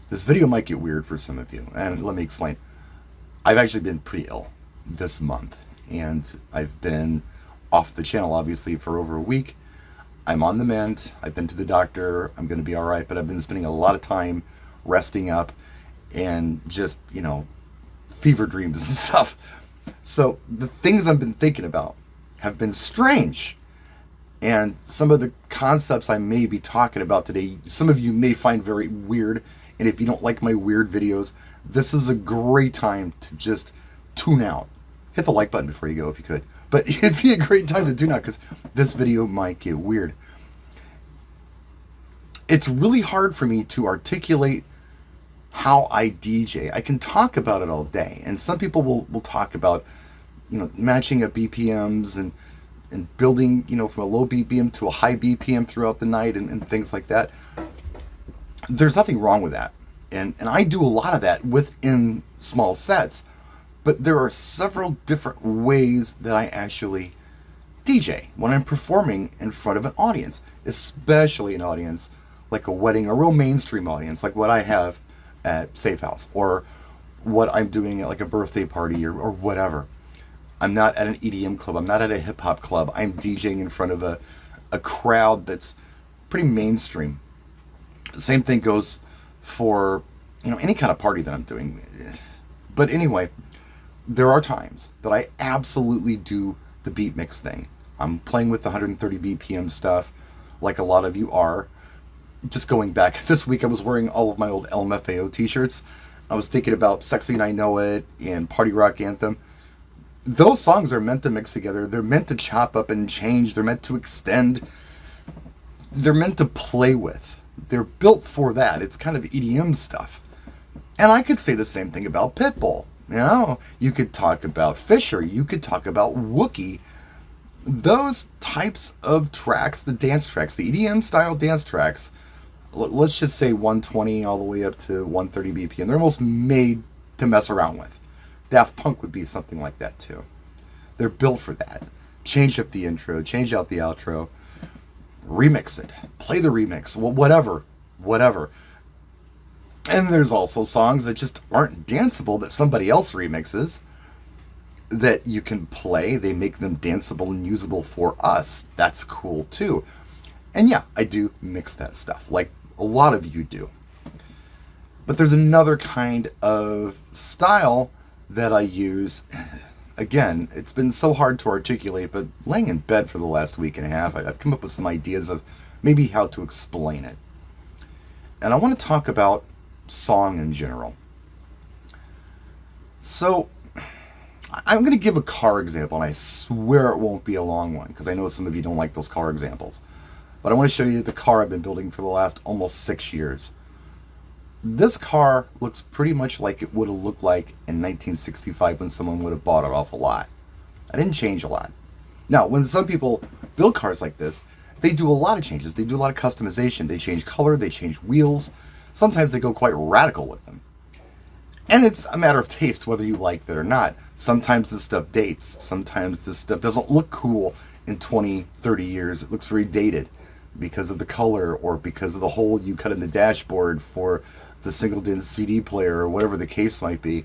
This video might get weird for some of you, and let me explain. I've actually been pretty ill this month, and I've been off the channel, obviously, for over a week. I'm on the mend. I've been to the doctor. I'm going to be all right, but I've been spending a lot of time resting up and just, fever dreams and stuff. So the things I've been thinking about have been strange. And some of the concepts I may be talking about today, some of you may find very weird. And if you don't like my weird videos, this is a great time to just tune out. Hit the like button before you go if you could. But it'd be a great time to tune out because this video might get weird. It's really hard for me to articulate how I DJ. I can talk about it all day. And some people will talk about, matching up BPMs and building, from a low BPM to a high BPM throughout the night and things like that. There's nothing wrong with that. And I do a lot of that within small sets. But there are several different ways that I actually DJ when I'm performing in front of an audience, especially an audience like a wedding, a real mainstream audience, like what I have at Safe House, or what I'm doing at like a birthday party or whatever. I'm not at an EDM club. I'm not at a hip hop club. I'm DJing in front of a crowd that's pretty mainstream. The same thing goes for, any kind of party that I'm doing. But anyway, there are times that I absolutely do the beat mix thing. I'm playing with the 130 BPM stuff, like a lot of you are. Just going back, this week I was wearing all of my old LMFAO t-shirts. I was thinking about Sexy and I Know It and Party Rock Anthem. Those songs are meant to mix together. They're meant to chop up and change. They're meant to extend. They're meant to play with. They're built for that. It's kind of EDM stuff. And I could say the same thing about Pitbull. You could talk about Fisher. You could talk about Wookie. Those types of tracks, the dance tracks, the EDM style dance tracks, let's just say 120 all the way up to 130 BPM. They're almost made to mess around with. Daft Punk would be something like that too. They're built for that. Change up the intro, change out the outro, remix it, play the remix, whatever. And there's also songs that just aren't danceable that somebody else remixes that you can play. They make them danceable and usable for us. That's cool too. And yeah, I do mix that stuff like a lot of you do. But there's another kind of style that I use. Again, it's been so hard to articulate, but laying in bed for the last week and a half, I've come up with some ideas of maybe how to explain it. And I want to talk about song in general. So, I'm going to give a car example, and I swear it won't be a long one, because I know some of you don't like those car examples. But I want to show you the car I've been building for the last almost 6 years. This car looks pretty much like it would have looked like in 1965 when someone would have bought it off a lot. I didn't change a lot. Now, when some people build cars like this, they do a lot of changes. They do a lot of customization. They change color, they change wheels. Sometimes they go quite radical with them. And it's a matter of taste whether you like that or not. Sometimes this stuff dates. Sometimes this stuff doesn't look cool in 20, 30 years. It looks very dated because of the color or because of the hole you cut in the dashboard for the single-din CD player or whatever the case might be.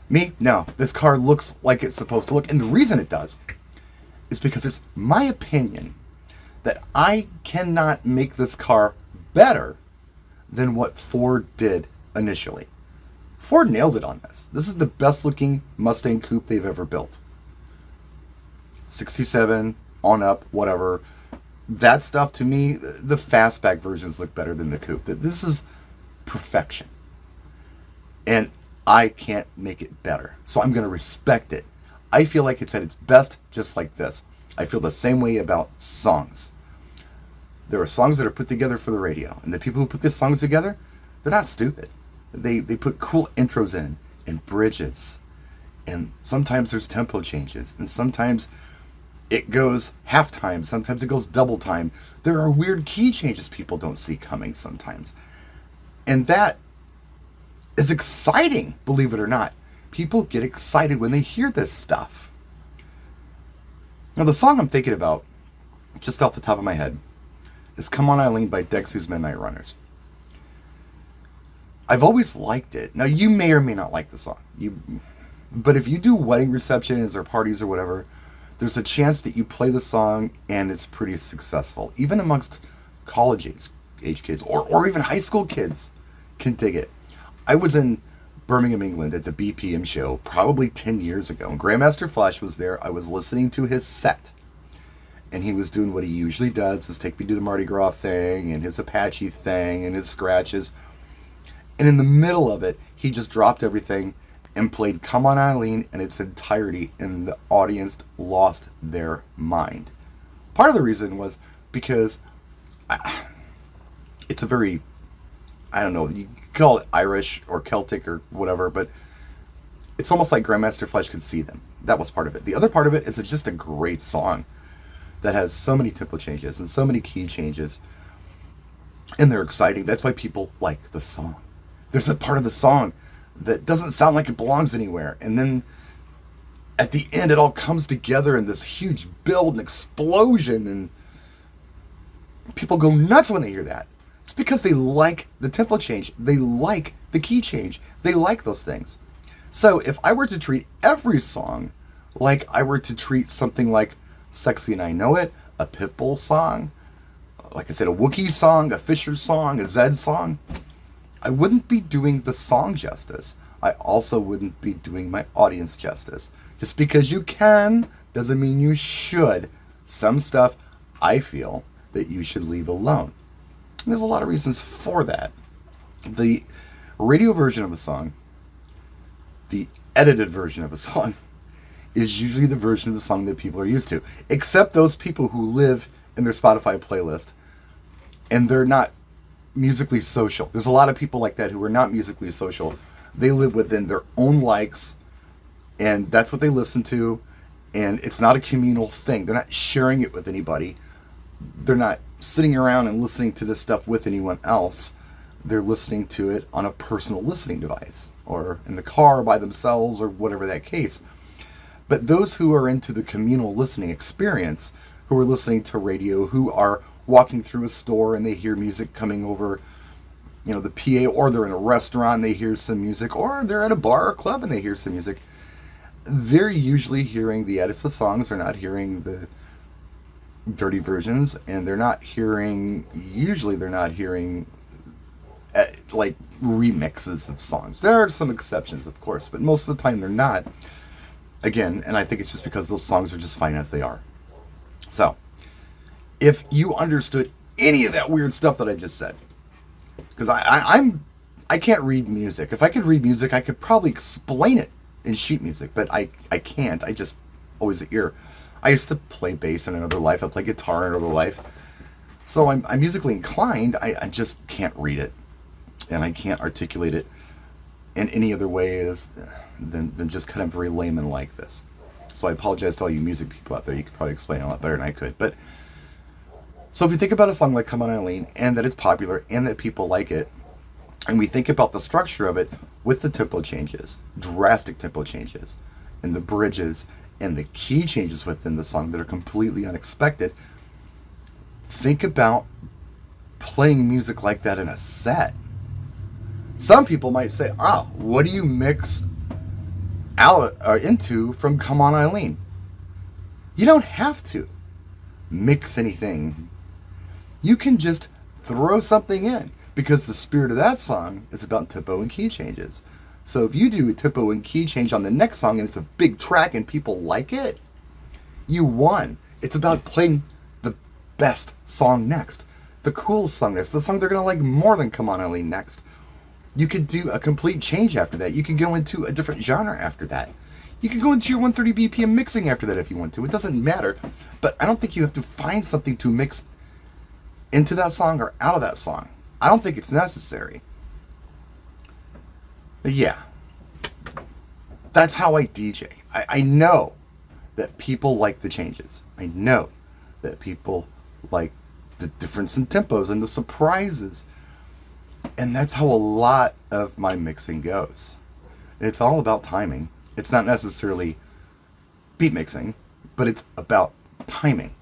Me? No. This car looks like it's supposed to look. And the reason it does is because it's my opinion that I cannot make this car better than what Ford did initially. Ford nailed it on this. This is the best looking Mustang coupe they've ever built. 67, on up, whatever. That stuff, to me, the fastback versions look better than the coupe. This is perfection. And I can't make it better. So I'm going to respect it. I feel like it's at its best just like this. I feel the same way about songs. There are songs that are put together for the radio. And the people who put these songs together, they're not stupid. They put cool intros in and bridges. And sometimes there's tempo changes. And sometimes it goes half time. Sometimes it goes double time. There are weird key changes people don't see coming sometimes. And that is exciting, believe it or not. People get excited when they hear this stuff. Now, the song I'm thinking about, just off the top of my head, is Come On Eileen by Dexy's Midnight Runners. I've always liked it. Now, you may or may not like the song. But if you do wedding receptions or parties or whatever, there's a chance that you play the song and it's pretty successful. Even amongst college age kids or even high school kids can dig it. I was in Birmingham, England at the BPM show probably 10 years ago. And Grandmaster Flash was there. I was listening to his set. And he was doing what he usually does, is take me to the Mardi Gras thing and his Apache thing and his scratches. And in the middle of it, he just dropped everything and played Come On Eileen in its entirety, and the audience lost their mind. Part of the reason was because it's a very, I don't know, you call it Irish or Celtic or whatever, but it's almost like Grandmaster Flash could see them. That was part of it. The other part of it is it's just a great song that has so many tempo changes and so many key changes, and they're exciting. That's why people like the song. There's a part of the song that doesn't sound like it belongs anywhere, and then at the end it all comes together in this huge build and explosion, and people go nuts when they hear that. It's because they like the tempo change, they like the key change, they like those things. So if I were to treat every song like I were to treat something like Sexy and I Know It, a Pitbull song, like I said, a Wookiee song, a Fisher song, a Zed song, I wouldn't be doing the song justice. I also wouldn't be doing my audience justice. Just because you can doesn't mean you should. Some stuff I feel that you should leave alone. And there's a lot of reasons for that. The radio version of a song, the edited version of a song, is usually the version of the song that people are used to. Except those people who live in their Spotify playlist and they're not musically social. There's a lot of people like that who are not musically social. They live within their own likes, and that's what they listen to, and it's not a communal thing. They're not sharing it with anybody. They're not sitting around and listening to this stuff with anyone else. They're listening to it on a personal listening device, or in the car by themselves, or whatever that case. But those who are into the communal listening experience, who are listening to radio, who are walking through a store and they hear music coming over, the PA, or they're in a restaurant and they hear some music, or they're at a bar or club and they hear some music, they're usually hearing the edits of songs. They're not hearing the dirty versions, and usually they're not hearing like remixes of songs. There are some exceptions, of course, but most of the time they're not. Again, and I think it's just because those songs are just fine as they are. So, if you understood any of that weird stuff that I just said, because I can't read music. If I could read music, I could probably explain it in sheet music, but I can't. I just always hear. I used to play bass in another life. I play guitar in another life. So I'm musically inclined. I just can't read it, and I can't articulate it in any other ways than just kind of very layman like this. So I apologize to all you music people out there. You could probably explain it a lot better than I could. But so if we think about a song like Come On Eileen, and that it's popular and that people like it, and we think about the structure of it with the tempo changes, drastic tempo changes, and the bridges and the key changes within the song that are completely unexpected, think about playing music like that in a set. Some people might say, what do you mix out or into from Come On Eileen? You don't have to mix anything. You can just throw something in, because the spirit of that song is about tempo and key changes. So if you do a tempo and key change on the next song and it's a big track and people like it, you won. It's about playing the best song next, the coolest song next, the song they're going to like more than Come On Eileen next. You could do a complete change after that. You could go into a different genre after that. You could go into your 130 BPM mixing after that if you want to. It doesn't matter. But I don't think you have to find something to mix into that song or out of that song. I don't think it's necessary. But yeah, that's how I DJ. I know that people like the changes. I know that people like the difference in tempos and the surprises. And that's how a lot of my mixing goes. It's all about timing. It's not necessarily beat mixing, but it's about timing.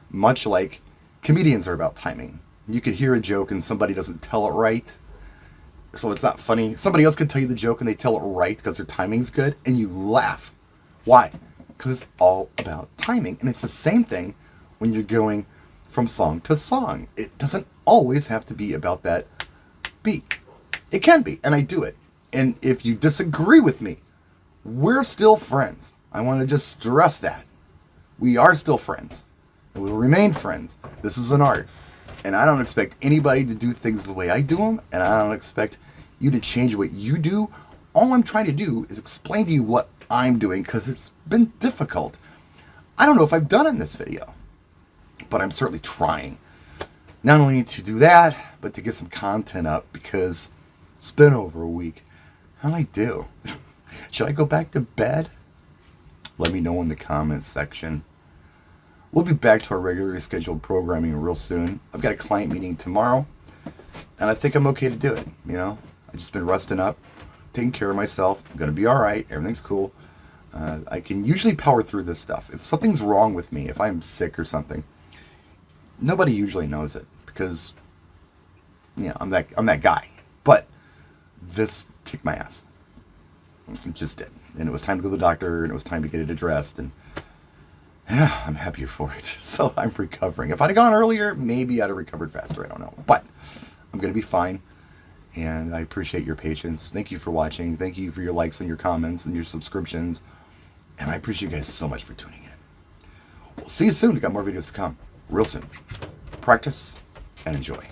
Much like comedians are about timing. You could hear a joke and somebody doesn't tell it right, so it's not funny. Somebody else can tell you the joke and they tell it right because their timing's good, and you laugh. Why? Because it's all about timing. And it's the same thing when you're going from song to song. It doesn't always have to be about that beat. It can be, and I do it. And if you disagree with me, we're still friends. I want to just stress that. We are still friends. And we will remain friends. This is an art. And I don't expect anybody to do things the way I do them. And I don't expect you to change what you do. All I'm trying to do is explain to you what I'm doing, because it's been difficult. I don't know if I've done it in this video, but I'm certainly trying. Not only to do that, but to get some content up, because it's been over a week. How'd I do? Should I go back to bed? Let me know in the comments section. We'll be back to our regularly scheduled programming real soon. I've got a client meeting tomorrow, and I think I'm okay to do it. You know, I've just been resting up, taking care of myself. I'm going to be all right. Everything's cool. I can usually power through this stuff. If something's wrong with me, if I'm sick or something, nobody usually knows it, because, you know, I'm that guy. But this kicked my ass. It just did. And it was time to go to the doctor, and it was time to get it addressed, and yeah, I'm happier for it. So I'm recovering. If I'd have gone earlier, maybe I'd have recovered faster. I don't know. But I'm going to be fine. And I appreciate your patience. Thank you for watching. Thank you for your likes and your comments and your subscriptions. And I appreciate you guys so much for tuning in. We'll see you soon. We got more videos to come real soon. Practice and enjoy.